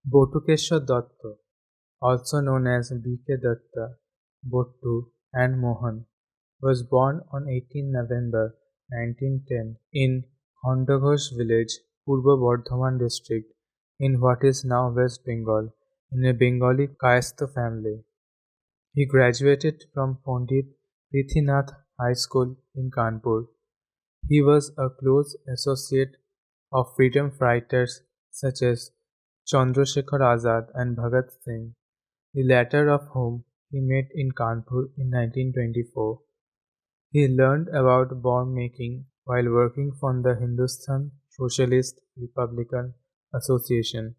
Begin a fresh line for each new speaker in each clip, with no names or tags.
Batukeshwar Dutta, also known as B.K. Dutta, Bottu, and Mohan, was born on 18 November 1910 in Khondaghosh village, Purba Bardhaman district, in what is now West Bengal, in a Bengali Kayastha family. He graduated from Pandit Prithinath High School in Kanpur. He was a close associate of freedom fighters such as Chandrasekhar Azad and Bhagat Singh, the latter of whom he met in Kanpur in 1924. He learned about bomb making while working for the Hindustan Socialist Republican Association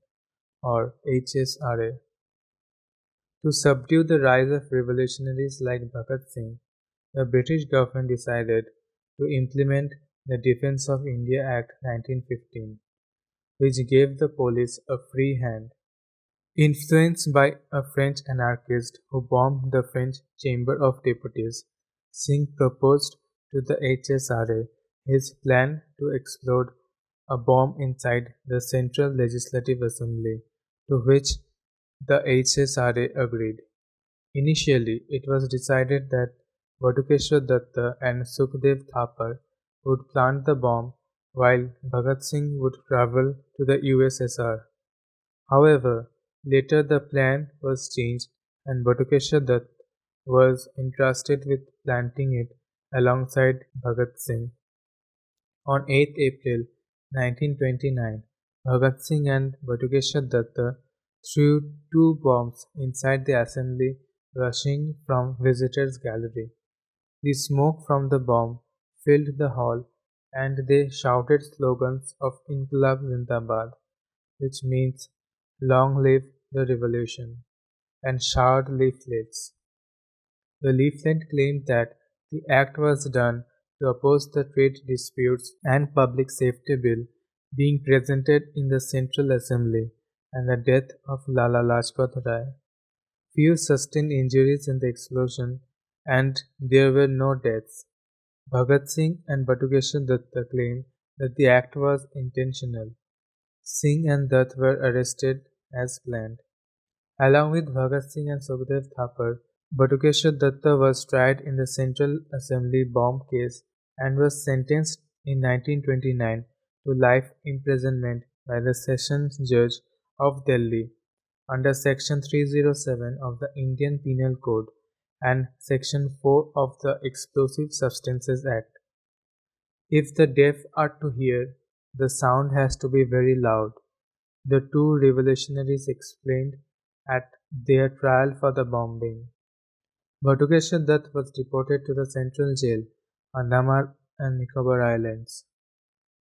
or HSRA. To subdue the rise of revolutionaries like Bhagat Singh, the British government decided to implement the Defence of India Act 1915, which gave the police a free hand. Influenced by a French anarchist who bombed the French Chamber of Deputies, Singh proposed to the HSRA his plan to explode a bomb inside the Central Legislative Assembly, to which the HSRA agreed. Initially, it was decided that Batukeshwar Dutta and Sukhdev Thapar would plant the bomb while Bhagat Singh would travel to the USSR. However, later the plan was changed and Batukeshwar Dutt was entrusted with planting it alongside Bhagat Singh. On 8th April 1929, Bhagat Singh and Batukeshwar Dutta threw two bombs inside the assembly rushing from visitors' gallery. The smoke from the bomb filled the hall and they shouted slogans of Inqilab Zindabad, which means "Long live the revolution", and showered leaflets. The leaflet claimed that the act was done to oppose the trade disputes and public safety bill being presented in the Central Assembly and the death of Lala Lajpat Rai. Few sustained injuries in the explosion and there were no deaths. Bhagat Singh and Batukeshwar Dutta claimed that the act was intentional. Singh and Dutt were arrested as planned. Along with Bhagat Singh and Sukhdev Thapar, Batukeshwar Dutta was tried in the Central Assembly bomb case and was sentenced in 1929 to life imprisonment by the Sessions Judge of Delhi under Section 307 of the Indian Penal Code and Section 4 of the Explosive Substances Act. If the deaf are to hear, the sound has to be very loud, the two revolutionaries explained at their trial for the bombing. Batukeshwar Dutt was deported to the Central Jail, Andaman and Nicobar Islands.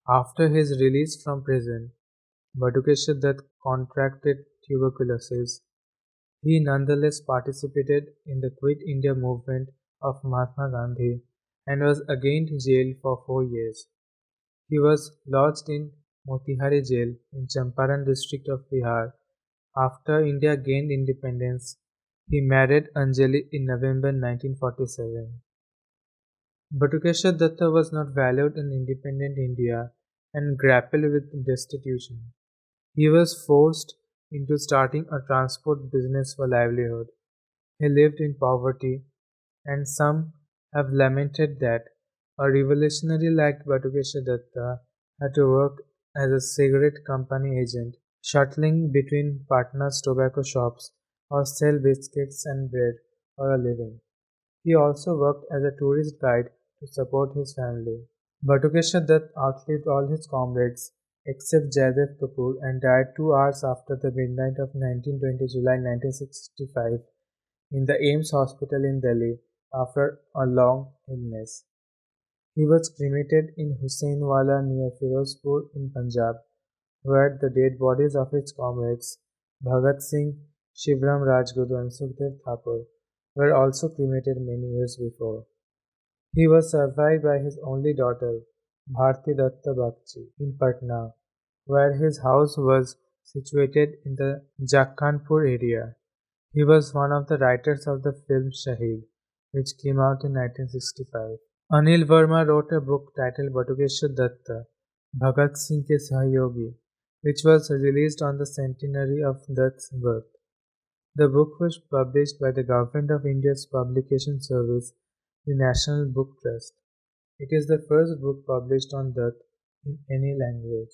After his release from prison, Batukeshwar Dutt contracted tuberculosis. He nonetheless participated in the Quit India movement of Mahatma Gandhi and was again jailed for 4 years. He was lodged in Motihari Jail in Champaran district of Bihar. After India gained independence, he married Anjali in November 1947. Batukeshwar Dutta was not valued in independent India and grappled with destitution. He was forced into starting a transport business for livelihood. He lived in poverty, and some have lamented that a revolutionary like Batukeshwar Dutta had to work as a cigarette company agent, shuttling between partners' tobacco shops or sell biscuits and bread for a living. He also worked as a tourist guide to support his family. Batukeshwar Dutt outlived all his comrades except Jaidev Kapoor and died 2 hours after the midnight of 1920 July 1965 in the Ames Hospital in Delhi after a long illness. He was cremated in Husseinwala near Firozpur in Punjab, where the dead bodies of his comrades Bhagat Singh, Shivram Rajguru and Sukhdev Thapar were also cremated many years before. He was survived by his only daughter, Bharti Datta Bagchi, in Patna, where his house was situated in the Jakkanpur area. He was one of the writers of the film Shahid, which came out in 1965. Anil Verma wrote a book titled Batukeshwar Datta, Bhagat Singh ke Sahayogi, which was released on the centenary of Dutt's birth. The book was published by the Government of India's publication service, the National Book Trust. It is the first book published on Dutt in any language.